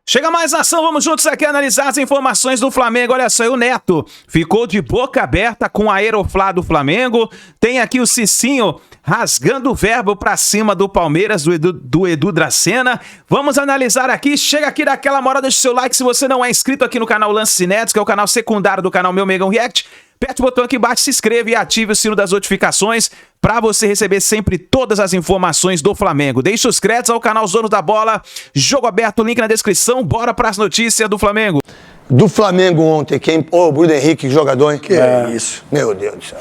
Chega mais ação, vamos juntos aqui analisar as informações do Flamengo. Olha só, o Neto ficou de boca aberta com a Aeroflá do Flamengo. Tem aqui o Cicinho rasgando o verbo pra cima do Palmeiras, do Edu Dracena. Vamos analisar aqui, chega aqui daquela moral, deixa o seu like se você não é inscrito aqui no canal Lances Inéditos, que é o canal secundário do canal Meu Megão React. Aperte o botão aqui embaixo, se inscreva e ative o sino das notificações para você receber sempre todas as informações do Flamengo. Deixe os créditos ao canal Zono da Bola. Jogo aberto, link na descrição. Bora para as notícias do Flamengo. Do Flamengo ontem, o Bruno Henrique, jogador, hein? Que é isso? Meu Deus do céu.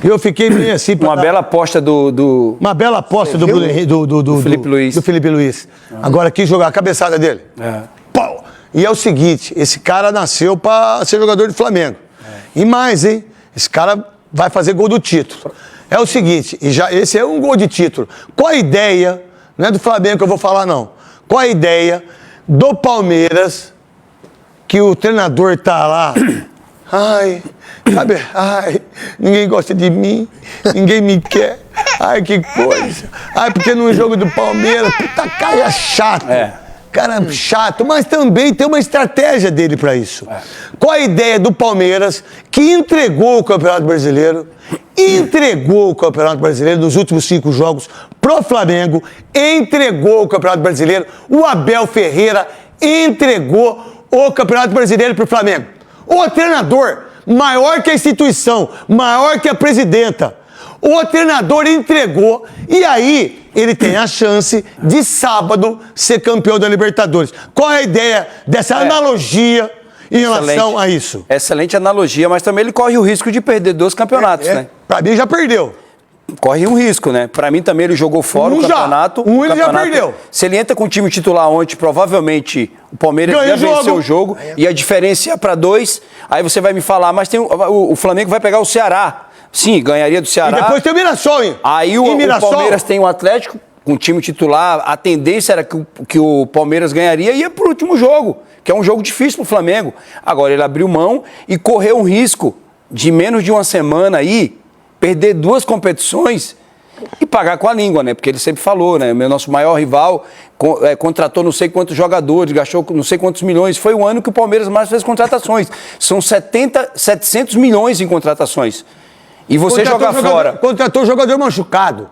Eu fiquei meio assim... Uma bela aposta do... Uma bela aposta do Bruno Henrique, do Felipe Luiz. Do Felipe Luiz. Agora, quis jogar a cabeçada dele. Pau! E é o seguinte, esse cara nasceu para ser jogador de Flamengo. E mais, hein? Esse cara vai fazer gol do título. É o seguinte, esse é um gol de título. Qual a ideia, não é do Flamengo que eu vou falar, não. Qual a ideia do Palmeiras, que o treinador tá lá, ninguém gosta de mim, ninguém me quer, que coisa. Porque no jogo do Palmeiras, puta cara chato. Cara chato, mas também tem uma estratégia dele para isso. Qual a ideia do Palmeiras, que entregou o Campeonato Brasileiro, nos últimos 5 jogos pro Flamengo, entregou o Campeonato Brasileiro, o Abel Ferreira entregou o Campeonato Brasileiro pro Flamengo. O treinador, maior que a instituição, maior que a presidenta, o treinador entregou, e aí ele tem a chance de sábado ser campeão da Libertadores. Qual é a ideia dessa analogia em relação a isso? Excelente analogia, mas também ele corre o risco de perder 2 campeonatos, né? Pra mim já perdeu. Corre um risco, né? Pra mim também ele jogou fora o campeonato. Ele já perdeu. Se ele entra com o time titular ontem, provavelmente o Palmeiras ia vencer o jogo e a diferença ia pra 2. Aí você vai me falar, mas tem o Flamengo vai pegar o Ceará. Sim, ganharia do Ceará. E depois tem o Mirassol, hein? Aí o Palmeiras tem o Atlético com o time titular. A tendência era que o Palmeiras ganharia e ia pro último jogo, que é um jogo difícil pro Flamengo. Agora ele abriu mão e correu um risco de menos de uma semana aí perder 2 competições e pagar com a língua, né? Porque ele sempre falou, né? O nosso maior rival contratou não sei quantos jogadores, gastou não sei quantos milhões. Foi o ano que o Palmeiras mais fez contratações. São 700 milhões em contratações. E você jogar fora... Contratou jogador machucado.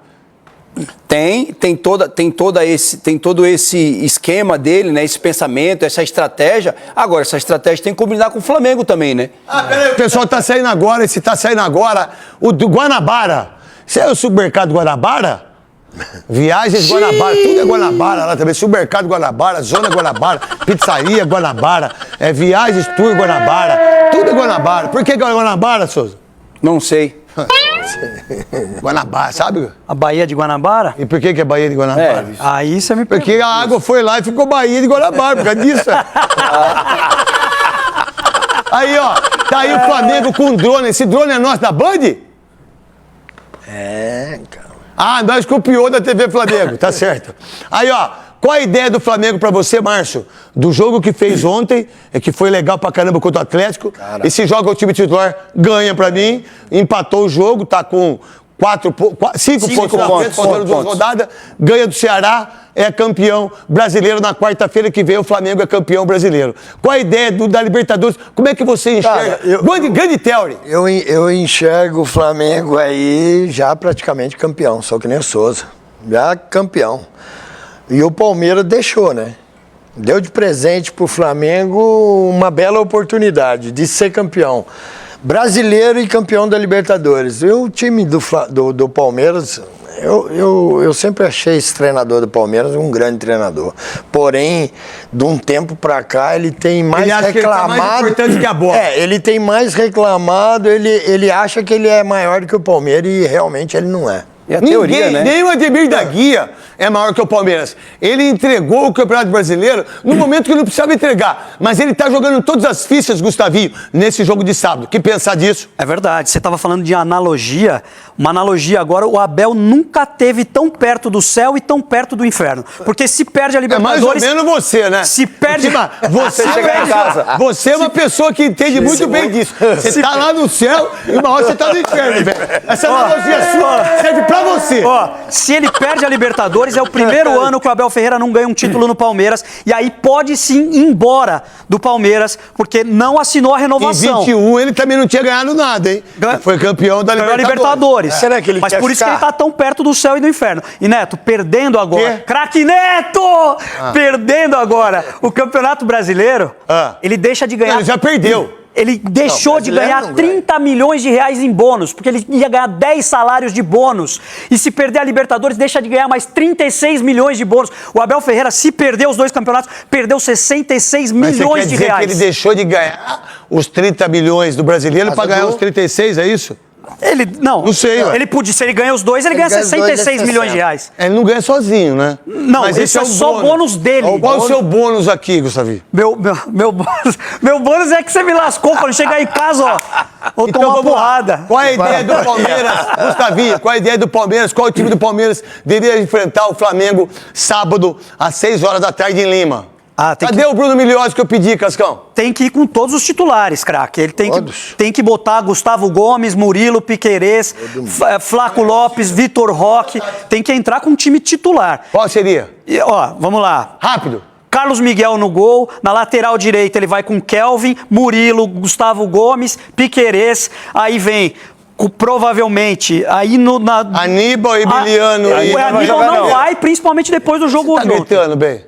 Tem todo esse esquema dele, né? Esse pensamento, essa estratégia. Agora, essa estratégia tem que combinar com o Flamengo também, né? Peraí, o pessoal tá saindo agora, o do Guanabara. Você é o supermercado Guanabara? Viagens Guanabara, tudo é Guanabara lá também. Supermercado Guanabara, Zona Guanabara, Pizzaria Guanabara, Viagens Tour Guanabara, tudo é Guanabara. Por que é Guanabara, Souza? Não sei. Guanabara, sabe? A Baía de Guanabara? E por que é Baía de Guanabara? Aí você me pergunta. Porque a água foi lá e ficou Baía de Guanabara, por causa disso. Aí, ó, tá aí o Flamengo com um drone. Esse drone é nosso da Band? Cara. Nós copiou da TV Flamengo, tá certo. Aí, ó, qual a ideia do Flamengo pra você, Márcio? Do jogo que fez ontem, que foi legal pra caramba contra o Atlético. Esse jogo o time titular ganha pra mim, empatou o jogo, tá com 5 pontos na frente, faltando 2 rodadas, ganha do Ceará, é campeão brasileiro na quarta-feira que vem, o Flamengo é campeão brasileiro. Qual a ideia da Libertadores? Como é que você enxerga? Grande teoria. Eu enxergo o Flamengo aí já praticamente campeão, só que nem o Souza. Já campeão. E o Palmeiras deixou, né? Deu de presente pro Flamengo uma bela oportunidade de ser campeão brasileiro e campeão da Libertadores. E o time do Palmeiras, eu sempre achei esse treinador do Palmeiras um grande treinador. Porém, de um tempo pra cá, ele tem mais reclamado. Que ele é mais importante que a bola. Ele tem mais reclamado, ele acha que ele é maior do que o Palmeiras e realmente ele não é. É a teoria, né? Nem o Ademir da Guia é maior que o Palmeiras. Ele entregou o Campeonato Brasileiro no momento que não precisava entregar. Mas ele tá jogando todas as fichas, Gustavinho, nesse jogo de sábado. Que pensar disso? É verdade. Você estava falando de analogia. Uma analogia agora, o Abel nunca esteve tão perto do céu e tão perto do inferno. Porque se perde a Libertadores... É mais ou menos você, né? Se perde... Você chegar em casa. Você é uma pessoa que entende muito bem disso. Você tá lá no céu e uma hora você tá no inferno, velho. Essa analogia sua serve pra pra você. Ó, se ele perde a Libertadores, é o primeiro ano que o Abel Ferreira não ganha um título no Palmeiras. E aí pode sim ir embora do Palmeiras, porque não assinou a Em renovação. 21 ele também não tinha ganhado nada, hein? Foi campeão da Ganhou a Libertadores. Libertadores. Será que ele Mas quer por isso que ficar? ele tá tão perto do céu e do inferno. E Neto, perdendo agora. Quê? Craque Neto! Perdendo agora o Campeonato Brasileiro, ele deixa de ganhar. Ele já perdeu. Ele deixou de brasileiro ganhar não ganha. 30 milhões de reais em bônus, porque ele ia ganhar 10 salários de bônus. E se perder a Libertadores, deixa de ganhar mais 36 milhões de bônus. O Abel Ferreira, se perder os dois campeonatos, perdeu 66 Mas você quer milhões de dizer reais. que ele deixou de ganhar os 30 milhões do brasileiro pra ganhar os 36, é isso? Ele, não sei, ué. ele podia, se ele ganha os dois, ele ganha ganha os dois, 66 é milhões de reais. Ele não ganha sozinho, né? Não, esse é só bônus dele. Qual o seu bônus aqui, Gustavinho? Meu bônus é que você me lascou quando chegar em casa, ó. Vou tomar uma vamos lá. porrada. Qual a ideia do Palmeiras, Gustavinho? Qual a ideia do Palmeiras? Qual o time do Palmeiras deveria enfrentar o Flamengo sábado às 6 horas da tarde em Lima? Cadê o Bruno Milhões que eu pedi, Cascão? Tem que ir com todos os titulares, craque. Ele Todos? tem que botar Gustavo Gomes, Murilo, Piquerez, Flaco Lopes, Vitor Roque. Tem que entrar com um time titular. Qual seria? E, ó, vamos lá. Rápido. Carlos Miguel no gol, na lateral direita ele vai com Kelvin, Murilo, Gustavo Gomes, Piquerez, aí vem provavelmente aí Aníbal, Emiliano o Aníbal não vai, principalmente depois do jogo Tá de ontem. gritando, bem?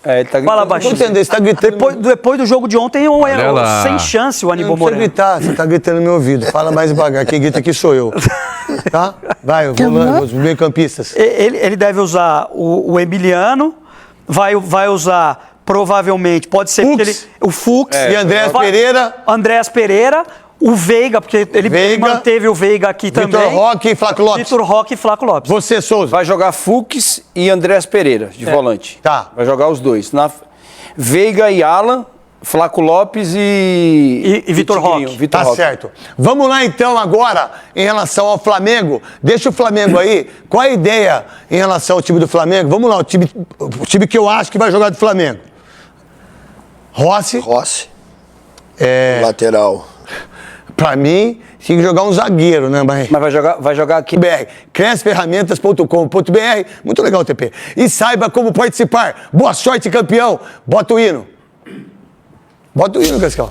Ele tá Fala gritando. baixinho. Tô entendendo, você tá gritando. Depois do jogo de ontem, lá. sem chance o Aníbal Não precisa Moreno. gritar, você tá gritando no meu ouvido. Fala mais devagar, quem grita aqui sou eu. Tá? Vai, os meio campistas. Ele deve usar o Emiliano, vai usar provavelmente, pode ser Fux. porque o Fux. E Andréas Pereira. Andréas Pereira, o Veiga, porque ele manteve o Veiga aqui também. Vitor Roque e Flaco Lopes. Vitor Roque e Flaco Lopes. Você, Souza. Vai jogar Fux e Andréas Pereira, de volante. Tá. Vai jogar os dois. Veiga e Alan, Flaco Lopes e Vitor Tigrinho, Roque. Vitor Tá Roque. certo. Vamos lá então agora em relação ao Flamengo. Deixa o Flamengo aí. Qual a ideia em relação ao time do Flamengo? Vamos lá, o time que eu acho que vai jogar do Flamengo. Rossi. Lateral. Pra mim, tinha que jogar um zagueiro, né, Mas Vai jogar aqui. cresferramentas.com.br. Muito legal o TP. E saiba como participar. Boa sorte, campeão. Bota o hino. Bota o hino, Cascão.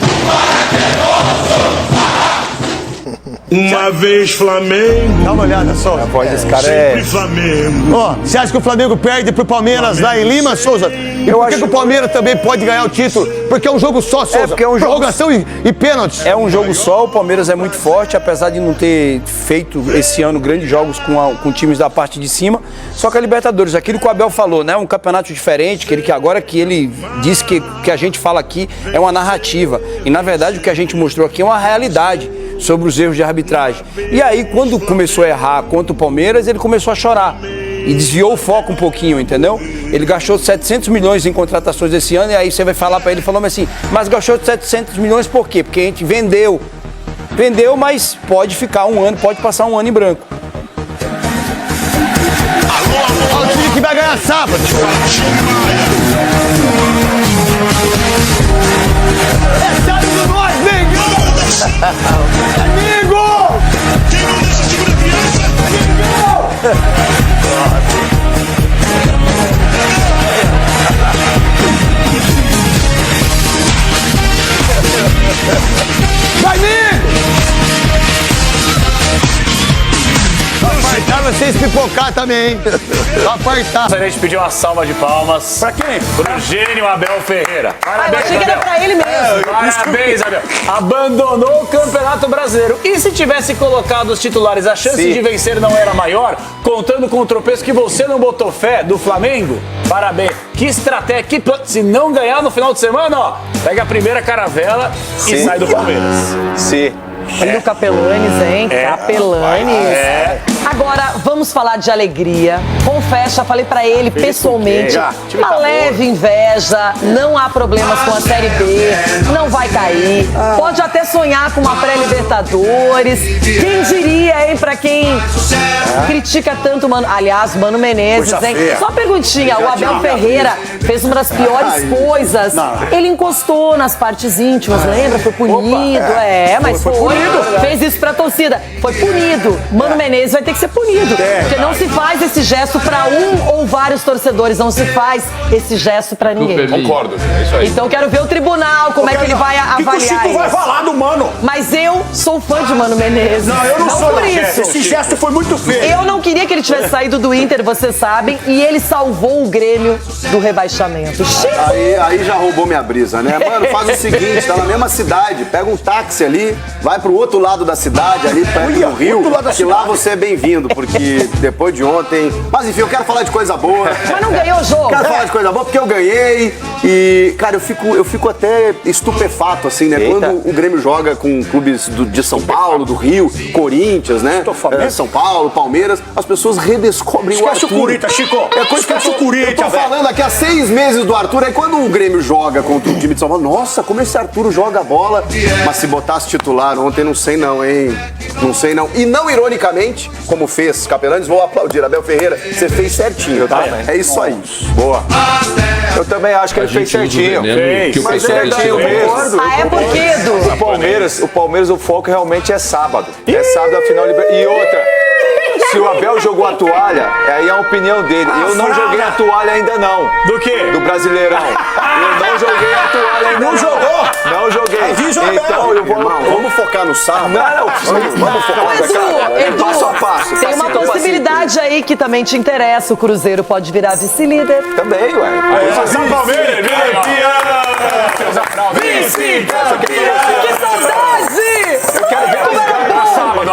Uma vez Flamengo, Dá uma olhada, Souza. A voz desse cara sempre Flamengo. Ó, você acha que o Flamengo perde pro Palmeiras lá em Lima, Souza? E por que o Palmeiras também pode ganhar o título? Porque é um jogo só, Souza. porque é um jogo- Prorrogação e pênaltis. É um jogo só, o Palmeiras é muito forte, apesar de não ter feito esse ano grandes jogos com times da parte de cima. Só que a Libertadores, aquilo que o Abel falou, né? Um campeonato diferente, que agora que ele disse que a gente fala aqui é uma narrativa. E na verdade o que a gente mostrou aqui é uma realidade sobre os erros de arbitragem. E aí, quando começou a errar contra o Palmeiras, ele começou a chorar. E desviou o foco um pouquinho, entendeu? Ele gastou 700 milhões em contratações esse ano, e aí você vai falar pra ele, falou assim, mas gastou 700 milhões por quê? Porque a gente vendeu. Vendeu, mas pode ficar um ano, pode passar um ano em branco. Olha o time que vai ganhar sábado. É sábado nós, Mengão! Amigo! Quem não deixa time da criança? Vai, amigo! Vai fartar vocês pipocar também, hein? Vai fartar. Gostaria de pedir uma salva de palmas. Pra quem? Pro Gênio Abel Ferreira. Eu achei que era pra ele mesmo. Parabéns, Abel. Abandonou o Campeonato Brasileiro. E se tivesse colocado os titulares, a chance de vencer não era maior? Contando com o tropeço que você não botou fé do Flamengo? Parabéns. Que estratégia, que plano. Se não ganhar no final de semana, ó, pega a primeira caravela e sai do Palmeiras. Sim. Olha o Capelanes, hein? Capelanes. Agora, vamos falar de alegria. Confesso, já falei pra ele pessoalmente. Uma leve inveja, não há problemas com a Série B, não vai cair. Pode até sonhar com uma pré-Libertadores. Quem diria, hein, pra quem critica tanto, Mano. Aliás, Mano Menezes, hein? Só uma perguntinha, o Abel Ferreira fez uma das piores coisas. Ele encostou nas partes íntimas, lembra? Foi punido, mas foi. Fez isso pra torcida. Foi punido. Mano Menezes vai ter que ser punido. Porque não se faz esse gesto pra um ou vários torcedores, não se faz esse gesto pra ninguém. Concordo, é isso aí. Então quero ver o tribunal, como é que ele vai avaliar O Chico isso. vai falar do Mano. Mas eu sou fã de Mano Menezes. Não, eu não sou por da isso. gesto. Esse gesto foi muito feio. Eu não queria que ele tivesse saído do Inter, vocês sabem, e ele salvou o Grêmio do rebaixamento. Chico! Aí já roubou minha brisa, né? Mano, faz o seguinte, tá na mesma cidade, pega um táxi ali, vai pro outro lado da cidade, ali perto do Rio, que lá você é bem-vindo, porque depois de ontem... Mas enfim, eu quero falar de coisa boa. Mas não ganhou o jogo. Quero falar de coisa boa porque eu ganhei e, cara, eu fico até estupefato, assim, né? Quando o Grêmio joga com clubes de São Paulo, do Rio, Corinthians, né? São Paulo, Palmeiras, as pessoas redescobrem o Arthur. Esquece o Corinthians, Chico. Esquece o Corinthians, eu tô falando aqui há 6 meses do Arthur, aí quando o Grêmio joga contra o time de São Paulo, nossa, como esse Arthur joga bola. Mas se botasse titular ontem, não sei não, hein? Não sei não. E não ironicamente, como fez Capelanes, vou aplaudir. Abel Ferreira, você fez certinho, tá? É isso aí. Boa. Eu também acho que ele fez certinho. Mas é certinho mesmo. Ah, é porque, Edu? O Palmeiras, o foco realmente é sábado. É sábado a final E outra, se o Abel jogou a toalha, aí é a opinião dele. Eu não joguei a toalha ainda não. Do quê? Do Brasileirão. Eu não joguei a toalha ainda não. Não jogou? Não joguei. Avisa o Abel. Então eu vou... Irmão, vamos focar no sábado. Vamos focar Ô, Edu, passo a passo. tem uma possibilidade aí que também te interessa. O Cruzeiro pode virar vice-líder. Também, ué. São Palmeiras, Que saudade! Eu quero ver o Sgab.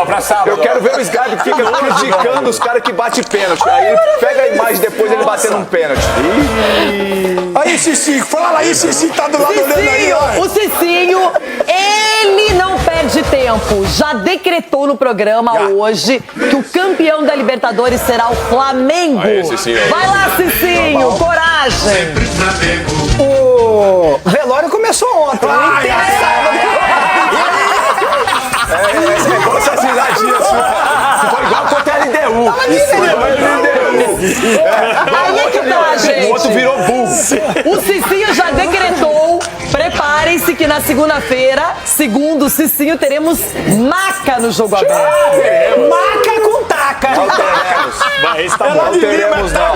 Pra sábado. Eu quero ver o Sgab que fica criticando os caras que batem pênalti. Aí ele pega a imagem depois ele batendo um pênalti. Aí, Cicinho, fala aí, Cicinho tá do lado olhando aí, ó. O Cicinho, ele não perde tempo. Já decretou no programa hoje que o campeão da Libertadores será o Flamengo. Aí, Cicinho. Vai lá, Cicinho, coragem. O velório começou ontem. É igual essas risadinhas. Foi igual contra a LDU. Aí é que tá, gente. O outro virou burro. O Cicinho já decretou. Preparem-se que na segunda-feira, segundo o Cicinho, teremos maca no jogo aberto. Maca com taca. Não teremos, não.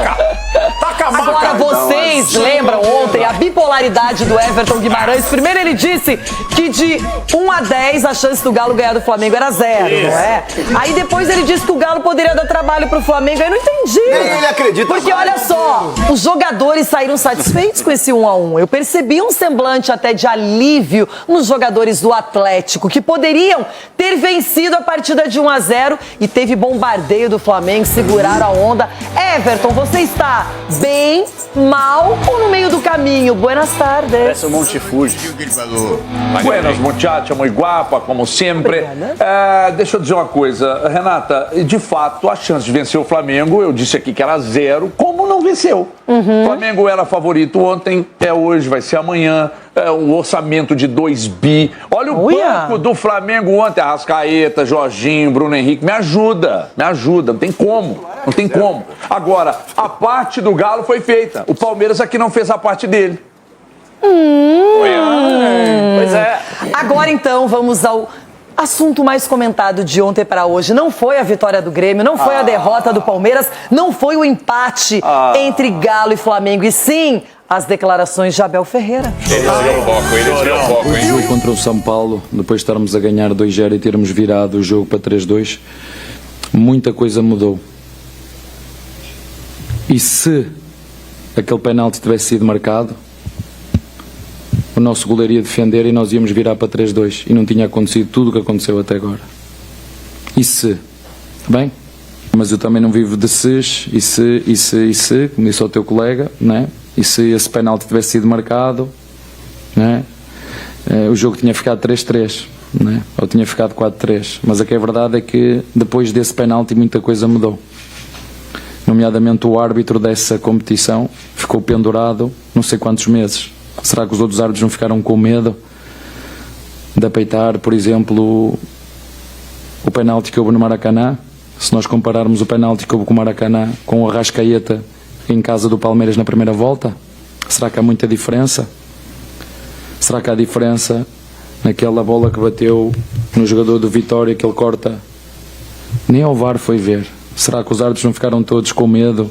Taca maca. Agora, vocês lembram ontem a bipolaridade do Everton Guimarães? Primeiro ele disse que de 1 a 10 a chance do Galo ganhar do Flamengo era 0, não é? Aí depois ele disse que o Galo poderia dar trabalho pro Flamengo. Eu não entendi. Nem ele acredita. Porque olha só, os jogadores saíram satisfeitos com esse 1 a 1. Eu percebi um semblante até de alívio nos jogadores do Atlético, que poderiam ter vencido a partida de 1 a 0 e teve bombardeio do Flamengo, seguraram a onda. Everton, você está bem, mal ou no meio do caminho? Buenas tardes. Parece um montifúgio. Buenas, muchacha, muy guapa, como sempre. Deixa eu dizer uma coisa, Renata, de fato, a chance de vencer o Flamengo, eu disse aqui que era 0, como não venceu? O Flamengo era favorito ontem, hoje, vai ser amanhã. Um orçamento de 2 bi. Olha o banco do Flamengo ontem, Arrascaeta, Jorginho, Bruno Henrique. Me ajuda, não tem como. Não tem como. Agora, a parte do Galo foi feita. O Palmeiras aqui não fez a parte dele. Pois é. Agora então vamos ao assunto mais comentado de ontem para hoje. Não foi a vitória do Grêmio, não foi a derrota do Palmeiras, não foi o empate entre Galo e Flamengo, e sim as declarações de Abel Ferreira. O jogo contra o São Paulo, depois de estarmos a ganhar 2-0 e termos virado o jogo para 3-2, muita coisa mudou. E se aquele penalti tivesse sido marcado, o nosso goleiro ia defender e nós íamos virar para 3-2 e não tinha acontecido tudo o que aconteceu até agora. E se? Bem, mas eu também não vivo de ses, e se, como disse ao teu colega, né? E se esse penalti tivesse sido marcado, né? O jogo tinha ficado 3-3, né? Ou tinha ficado 4-3. Mas a que é verdade é que depois desse penalti muita coisa mudou. Nomeadamente o árbitro dessa competição ficou pendurado não sei quantos meses. Será que os outros árbitros não ficaram com medo de apeitar, por exemplo, o penalti que houve no Maracanã? Se nós compararmos o penalti que houve com o Maracanã com o Arrascaeta em casa do Palmeiras na primeira volta, será que há muita diferença? Será que há diferença naquela bola que bateu no jogador do Vitória, que ele corta? Nem ao VAR foi ver, Será que os árbitros não ficaram todos com medo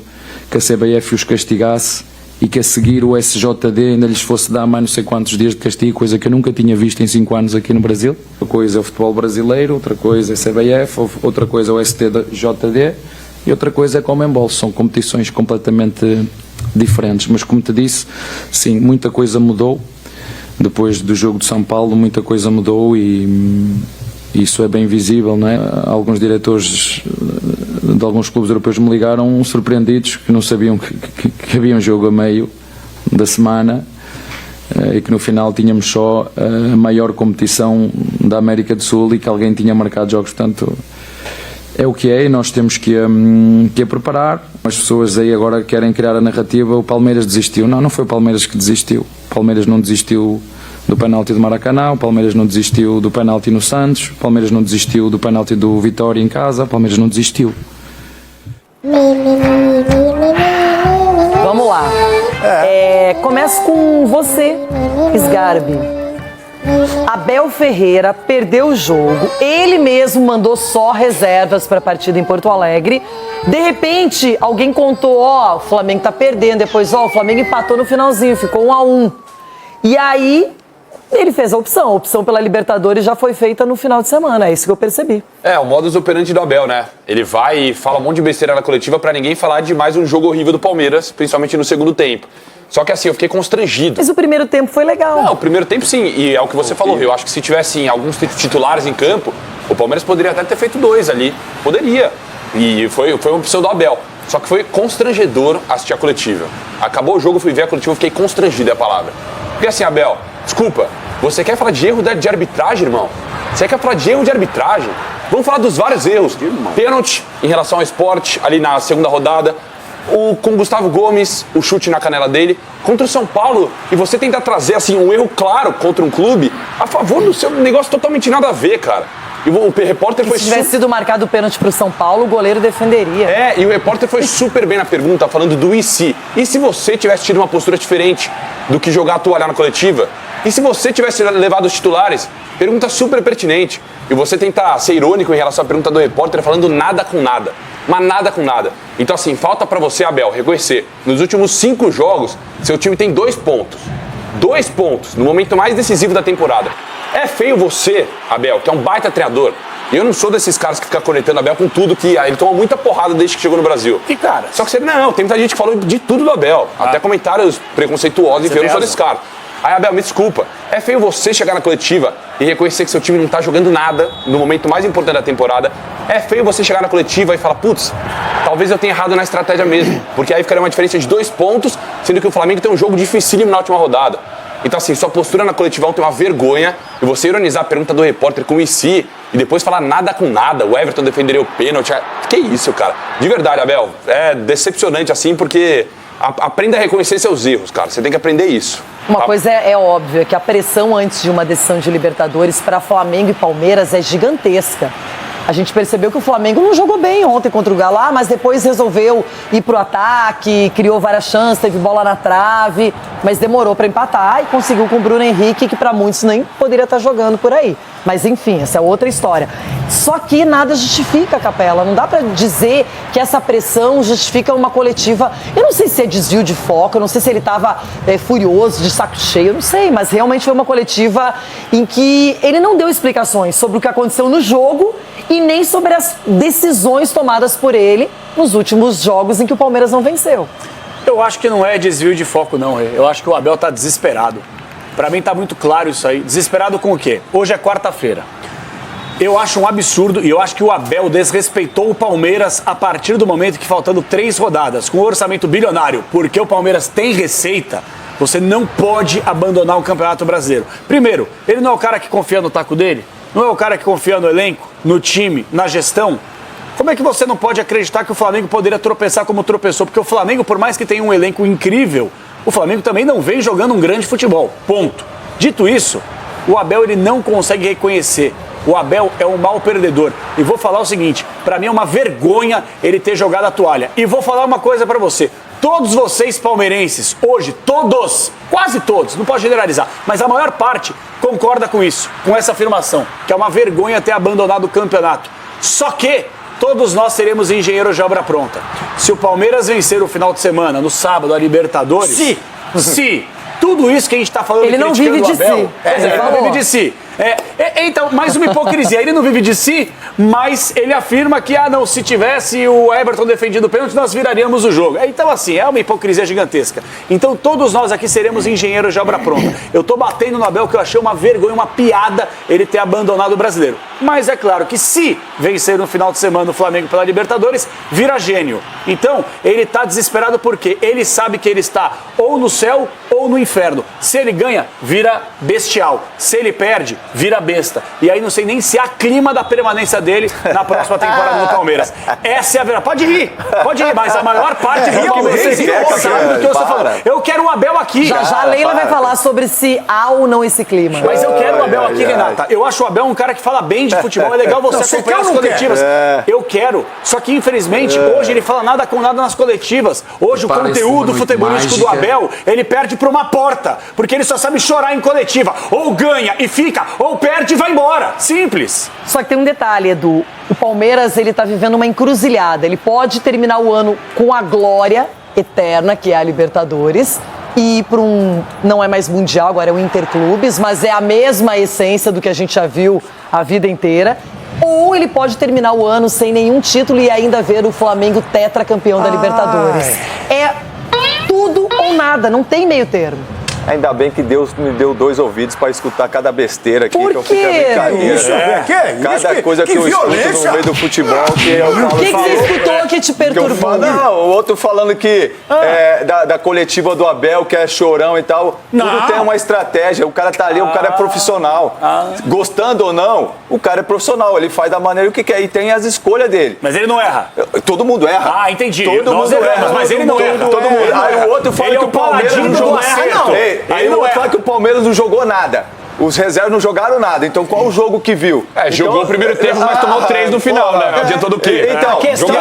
que a CBF os castigasse e que a seguir o SJD ainda lhes fosse dar mais não sei quantos dias de castigo, coisa que eu nunca tinha visto em 5 anos aqui no Brasil? Uma coisa é o futebol brasileiro, outra coisa é a CBF, outra coisa é o STJD e outra coisa é a Conmebol. São competições completamente diferentes, mas como te disse, sim, muita coisa mudou. Depois do jogo de São Paulo, muita coisa mudou e isso é bem visível, não é? Alguns diretores de alguns clubes europeus me ligaram surpreendidos, que não sabiam que havia um jogo a meio da semana e que no final tínhamos só a maior competição da América do Sul e que alguém tinha marcado jogos. Portanto, é o que é e nós temos que a preparar. As pessoas aí agora querem criar a narrativa, o Palmeiras desistiu. Não foi o Palmeiras que desistiu. O Palmeiras não desistiu do penalti do Maracanã, o Palmeiras não desistiu do penalti no Santos, o Palmeiras não desistiu do penalti do Vitória em casa, o Palmeiras não desistiu. Vamos lá. Começo com você, Sgarbi. Abel Ferreira perdeu o jogo, ele mesmo mandou só reservas para a partida em Porto Alegre. De repente, alguém contou, o Flamengo tá perdendo, depois, o Flamengo empatou no finalzinho, ficou 1-1. E aí, ele fez a opção pela Libertadores já foi feita no final de semana, é isso que eu percebi. O modus operandi do Abel, né? Ele vai e fala um monte de besteira na coletiva pra ninguém falar de mais um jogo horrível do Palmeiras, principalmente no segundo tempo. Só que assim, eu fiquei constrangido. Mas o primeiro tempo foi legal. Não, o primeiro tempo sim, e é o que você falou. Eu acho que se tivesse alguns titulares em campo, o Palmeiras poderia até ter feito 2 ali. Poderia. E foi uma opção do Abel. Só que foi constrangedor assistir a coletiva. Acabou o jogo, fui ver a coletiva, fiquei constrangido, é a palavra. Porque assim, Abel, desculpa, você quer falar de erro de arbitragem, irmão? Você quer falar de erro de arbitragem? Vamos falar dos vários erros. Pênalti em relação ao Sport, ali na segunda rodada. Com o Gustavo Gomes, o chute na canela dele. Contra o São Paulo, e você tentar trazer assim um erro claro contra um clube a favor do seu negócio totalmente nada a ver, cara. E o repórter foi se tivesse sido marcado o pênalti pro São Paulo, o goleiro defenderia. E o repórter foi super bem na pergunta, falando do e se. E se você tivesse tido uma postura diferente do que jogar a toalha na coletiva? E se você tivesse levado os titulares? Pergunta super pertinente. E você tentar ser irônico em relação à pergunta do repórter, falando nada com nada. Mas nada com nada. Então assim, falta pra você, Abel, reconhecer. Nos últimos 5 jogos, seu time tem 2 pontos. 2 pontos, no momento mais decisivo da temporada. É feio você, Abel, que é um baita treinador. E eu não sou desses caras que ficam conectando Abel com tudo, que ele toma muita porrada desde que chegou no Brasil. Que cara? Só que você, não, tem muita gente que falou de tudo do Abel. Até comentários preconceituosos, enfim, eu não sou desse cara. Aí, Abel, me desculpa, é feio você chegar na coletiva e reconhecer que seu time não tá jogando nada no momento mais importante da temporada. É feio você chegar na coletiva e falar, putz, talvez eu tenha errado na estratégia mesmo. Porque aí ficaria uma diferença de 2 pontos, sendo que o Flamengo tem um jogo dificílimo na última rodada. Então assim, sua postura na coletiva ontem é uma vergonha. E você ironizar a pergunta do repórter com o e depois falar nada com nada. O Everton defenderia o pênalti. Que isso, cara? De verdade, Abel, é decepcionante assim, porque aprenda a reconhecer seus erros, cara. Você tem que aprender isso. Uma coisa é óbvia, que a pressão antes de uma decisão de Libertadores para Flamengo e Palmeiras é gigantesca. A gente percebeu que o Flamengo não jogou bem ontem contra o Galo, mas depois resolveu ir pro ataque, criou várias chances, teve bola na trave, mas demorou para empatar e conseguiu com o Bruno Henrique, que para muitos nem poderia estar jogando por aí. Mas enfim, essa é outra história. Só que nada justifica, Capela. Não dá para dizer que essa pressão justifica uma coletiva. Eu não sei se é desvio de foco, eu não sei se ele estava furioso, de saco cheio, eu não sei. Mas realmente foi uma coletiva em que ele não deu explicações sobre o que aconteceu no jogo e nem sobre as decisões tomadas por ele nos últimos jogos em que o Palmeiras não venceu. Eu acho que não é desvio de foco, não. Eu acho que o Abel tá desesperado. Pra mim tá muito claro isso aí. Desesperado com o quê? Hoje é quarta-feira. Eu acho um absurdo e eu acho que o Abel desrespeitou o Palmeiras a partir do momento que, faltando 3 rodadas, com um orçamento bilionário, porque o Palmeiras tem receita, você não pode abandonar o Campeonato Brasileiro. Primeiro, ele não é o cara que confia no taco dele? Não é o cara que confia no elenco, no time, na gestão? Como é que você não pode acreditar que o Flamengo poderia tropeçar como tropeçou? Porque o Flamengo, por mais que tenha um elenco incrível, o Flamengo também não vem jogando um grande futebol. Ponto. Dito isso, o Abel ele não consegue reconhecer. O Abel é um mau perdedor. E vou falar o seguinte, pra mim é uma vergonha ele ter jogado a toalha. E vou falar uma coisa pra você. Todos vocês palmeirenses, hoje, todos, quase todos, não pode generalizar, mas a maior parte concorda com isso, com essa afirmação, que é uma vergonha ter abandonado o campeonato. Só que todos nós seremos engenheiros de obra pronta. Se o Palmeiras vencer o final de semana, no sábado, a Libertadores... Se tudo isso que a gente está falando... Ele não vive de si. Ele não vive de si. Então, mais uma hipocrisia. Ele não vive de si, mas ele afirma que, não, se tivesse o Everton defendido o pênalti, nós viraríamos o jogo. Então, assim, é uma hipocrisia gigantesca. Então, todos nós aqui seremos engenheiros de obra pronta. Eu tô batendo no Abel, que eu achei uma vergonha, uma piada ele ter abandonado o brasileiro. Mas é claro que se vencer no final de semana o Flamengo pela Libertadores, vira gênio. Então, ele tá desesperado porque ele sabe que ele está ou no céu ou no inferno. Se ele ganha, vira bestial. Se ele perde, vira besta. E aí não sei nem se há clima da permanência dele na próxima temporada do Palmeiras. Essa é a verdade. Pode rir, mas a maior parte ri que vocês sabem do que eu estou falando. Eu quero o Abel aqui. Já a Leila vai falar sobre se há ou não esse clima. Mas eu quero o Abel aqui, Renata. Eu acho o Abel um cara que fala bem de futebol. É legal você acompanhar as coletivas. Eu quero. Só que, infelizmente, hoje ele fala nada com nada nas coletivas. Hoje o conteúdo futebolístico do Abel, ele perde por uma porta. Porque ele só sabe chorar em coletiva. Ou ganha e fica, ou perde e vai embora. Simples. Só que tem um detalhe, Edu. O Palmeiras, ele tá vivendo uma encruzilhada. Ele pode terminar o ano com a glória eterna, que é a Libertadores, e ir para não é mais mundial, agora é o Interclubes, mas é a mesma essência do que a gente já viu a vida inteira. Ou ele pode terminar o ano sem nenhum título e ainda ver o Flamengo tetracampeão da Libertadores. É tudo ou nada, não tem meio termo. Ainda bem que Deus me deu 2 ouvidos para escutar cada besteira aqui. Por que eu quê? fico brincadeira. Cada coisa que eu escuto no meio do futebol que eu falo. O que você escutou que te perturbou? Não, o outro falando que da coletiva do Abel, que é chorão e tal. Tudo tem uma estratégia. O cara tá ali, o cara é profissional. Gostando ou não, o cara é profissional. Ele faz da maneira que quer e tem as escolhas dele. Mas ele não erra. Todo mundo erra. Entendi. Todo mundo erra. Mas ele não erra. Todo mundo. Aí o outro fala que o Palmeiras não jogou nada. Aí o outro fala que o Palmeiras não jogou nada. Os reservas não jogaram nada. Então qual o jogo que viu? Jogou o primeiro tempo, mas tomou 3 no final, né? Adiantou do quê? Então,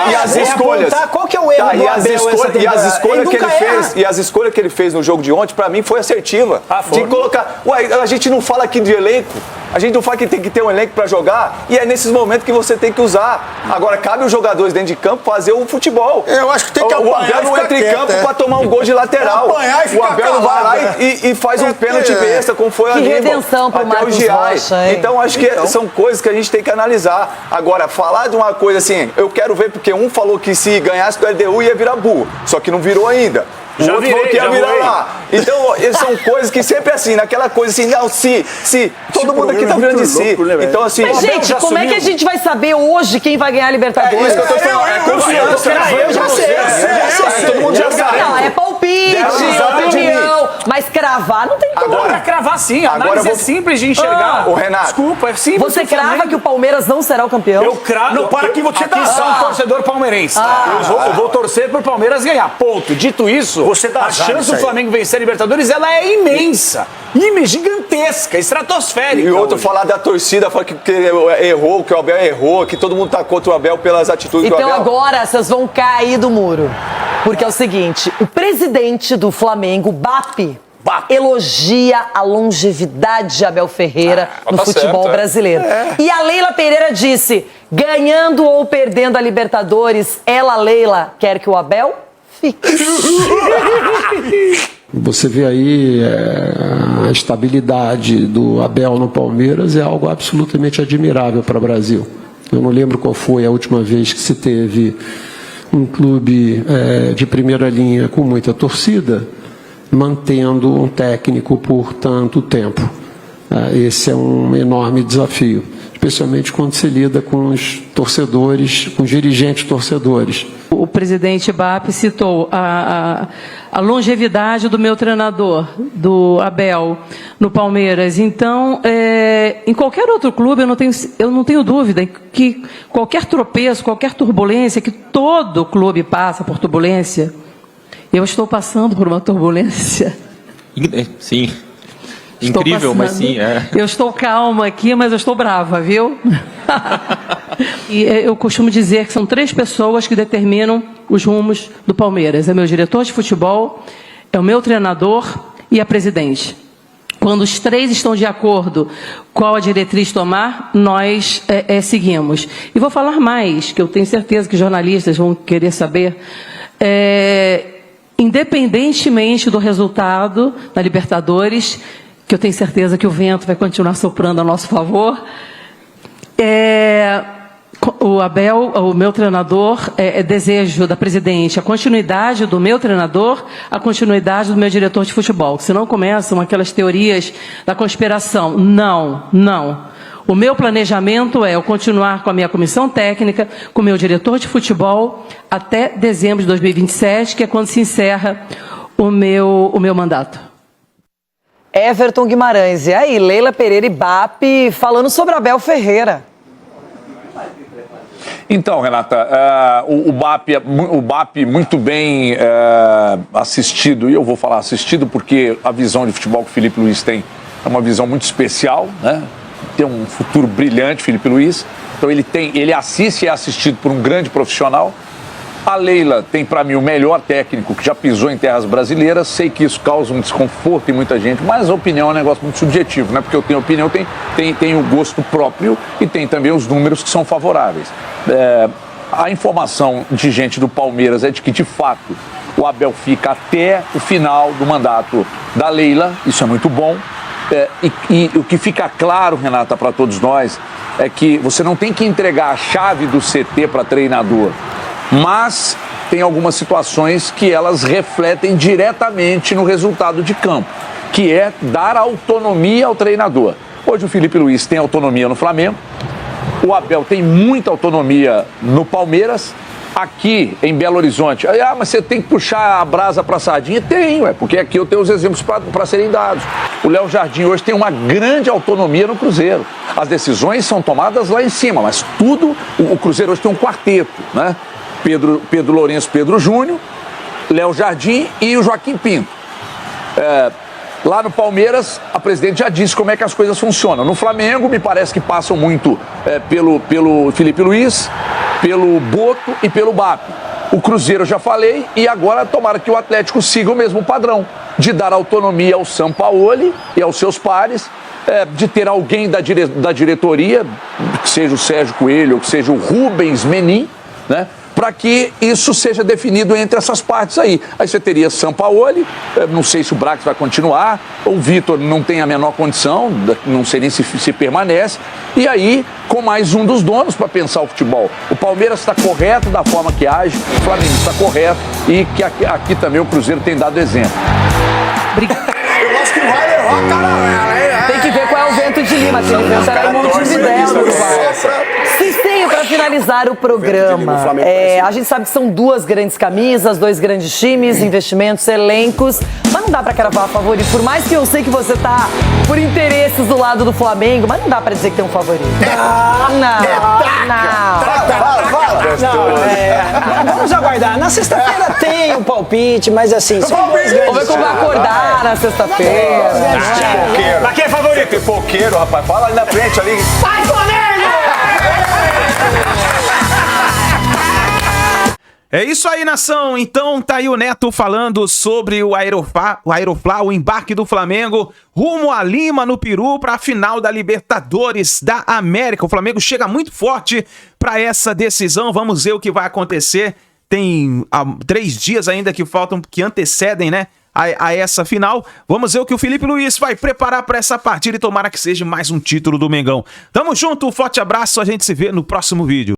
e as escolhas? Qual que é o erro do Abel? E as escolhas que ele fez, e as escolhas que ele fez no jogo de ontem, pra mim, foi assertiva. De colocar. A gente não fala aqui de elenco. A gente não fala que tem que ter um elenco pra jogar. E é nesses momentos que você tem que usar. Agora, cabe os jogadores dentro de campo fazer o futebol. Eu acho que tem que apanhar. O Abel não entra em campo pra tomar um gol de lateral. O Abel vai lá e faz um pênalti besta, como foi ali. Redenção pro Marcos Rocha, então, acho que são coisas que a gente tem que analisar. Agora, falar de uma coisa assim, eu quero ver, porque um falou que se ganhasse do LDU ia virar burro. Só que não virou ainda. O outro falou que ia virar lá. Então, são coisas que sempre assim, naquela coisa assim, não, se todo mundo aqui tá virando de si. Então, assim... Mas, gente, como é que a gente vai saber hoje quem vai ganhar a Libertadores? É isso que eu tô falando. É confiança. Eu já sei. Todo mundo já sabe. Não, é palpite, opinião. Mas cravar não tem como. Agora, cravar sim. A análise é simples de enxergar. Ô, Renato. Desculpa, é simples. Você crava que o Palmeiras não será o campeão? Eu cravo. Não, para que você aqui sou um torcedor palmeirense. Eu vou torcer pro Palmeiras ganhar. Ponto. Dito isso, você dá a chance do Flamengo vencer a Libertadores, ela é imensa. Gigantesca, estratosférica. E outro falar da torcida, falar que errou, que o Abel errou, que todo mundo tá contra o Abel pelas atitudes do Abel. Então agora vocês vão cair do muro. Porque é o seguinte, o presidente do Flamengo, BAP, elogia a longevidade de Abel Ferreira no futebol brasileiro. E a Leila Pereira disse, ganhando ou perdendo a Libertadores, Leila, quer que o Abel fique. Você vê aí a estabilidade do Abel no Palmeiras é algo absolutamente admirável para o Brasil. Eu não lembro qual foi a última vez que se teve um clube de primeira linha com muita torcida, mantendo um técnico por tanto tempo. Esse é um enorme desafio, especialmente quando se lida com os torcedores, com os dirigentes torcedores. O presidente BAP citou a longevidade do meu treinador, do Abel, no Palmeiras. Então, em qualquer outro clube, eu não tenho dúvida que qualquer tropeço, qualquer turbulência, que todo clube passa por turbulência. Eu estou passando por uma turbulência. Sim. Incrível, mas sim, Eu estou calma aqui, mas eu estou brava, viu? E eu costumo dizer que são 3 pessoas que determinam os rumos do Palmeiras. É meu diretor de futebol, é o meu treinador e a presidente. Quando os três estão de acordo qual a diretriz tomar, nós seguimos. E vou falar mais, que eu tenho certeza que jornalistas vão querer saber. Independentemente do resultado da Libertadores, que eu tenho certeza que o vento vai continuar soprando a nosso favor, o Abel, o meu treinador, desejo da presidente a continuidade do meu treinador, a continuidade do meu diretor de futebol. Senão começam aquelas teorias da conspiração. Não. O meu planejamento é eu continuar com a minha comissão técnica, com o meu diretor de futebol, até dezembro de 2027, que é quando se encerra o meu mandato. Everton Guimarães. E aí, Leila Pereira e BAP falando sobre Abel Ferreira. Então, Renata, o BAP muito bem assistido, e eu vou falar assistido porque a visão de futebol que o Felipe Luiz tem é uma visão muito especial, né? Tem um futuro brilhante, Felipe Luiz. Então ele assiste e é assistido por um grande profissional. A Leila tem, para mim, o melhor técnico que já pisou em terras brasileiras. Sei que isso causa um desconforto em muita gente, mas a opinião é um negócio muito subjetivo, né? Porque eu tenho opinião, tem o gosto próprio e tem também os números que são favoráveis. A informação de gente do Palmeiras é de que, de fato, o Abel fica até o final do mandato da Leila. Isso é muito bom. E o que fica claro, Renata, para todos nós, é que você não tem que entregar a chave do CT para treinador. Mas tem algumas situações que elas refletem diretamente no resultado de campo, que é dar autonomia ao treinador. Hoje o Felipe Luiz tem autonomia no Flamengo, o Abel tem muita autonomia no Palmeiras. Aqui em Belo Horizonte, mas você tem que puxar a brasa para a sardinha? Tenho, porque aqui eu tenho os exemplos para serem dados. O Léo Jardim hoje tem uma grande autonomia no Cruzeiro. As decisões são tomadas lá em cima, mas tudo, o Cruzeiro hoje tem um quarteto, né? Pedro Lourenço, Pedro Júnior, Léo Jardim e o Joaquim Pinto. Lá no Palmeiras, a presidente já disse como é que as coisas funcionam. No Flamengo, me parece que passam muito pelo Felipe Luiz, pelo Boto e pelo BAP. O Cruzeiro eu já falei, e agora tomara que o Atlético siga o mesmo padrão, de dar autonomia ao Sampaoli e aos seus pares, de ter alguém da diretoria, que seja o Sérgio Coelho ou que seja o Rubens Menin, né? Para que isso seja definido entre essas partes aí. Aí você teria Sampaoli, não sei se o Brax vai continuar, o Vitor não tem a menor condição, não sei nem se permanece, e aí com mais um dos donos para pensar o futebol. O Palmeiras está correto da forma que age, o Flamengo está correto, e que aqui também o Cruzeiro tem dado exemplo. Eu acho que vai levar, cara. Tem que ver qual é o vento de Lima, se ele vento era em Montevidéu. Cicinho, para finalizar o programa, a gente sabe que são duas grandes camisas, dois grandes times, investimentos, elencos, mas não dá para cravar favorito, por mais que eu sei que você tá por interesses do lado do Flamengo, mas não dá para dizer que tem um favorito. Vamos aguardar. Na sexta-feira tem o palpite, mas assim, são dois grandes. Vamos ver como vai acordar na sexta-feira. Pra quem é favorito? Pipoqueiro, rapaz. Fala ali na frente ali. Vai, Flamengo! É isso aí, nação. Então tá aí o Neto falando sobre o Aeroflá, o embarque do Flamengo rumo a Lima, no Peru, para a final da Libertadores da América. O Flamengo chega muito forte para essa decisão. Vamos ver o que vai acontecer. Tem 3 dias ainda que faltam, que antecedem, né, a essa final. Vamos ver o que o Felipe Luiz vai preparar para essa partida e tomara que seja mais um título do Mengão. Tamo junto, um forte abraço, a gente se vê no próximo vídeo.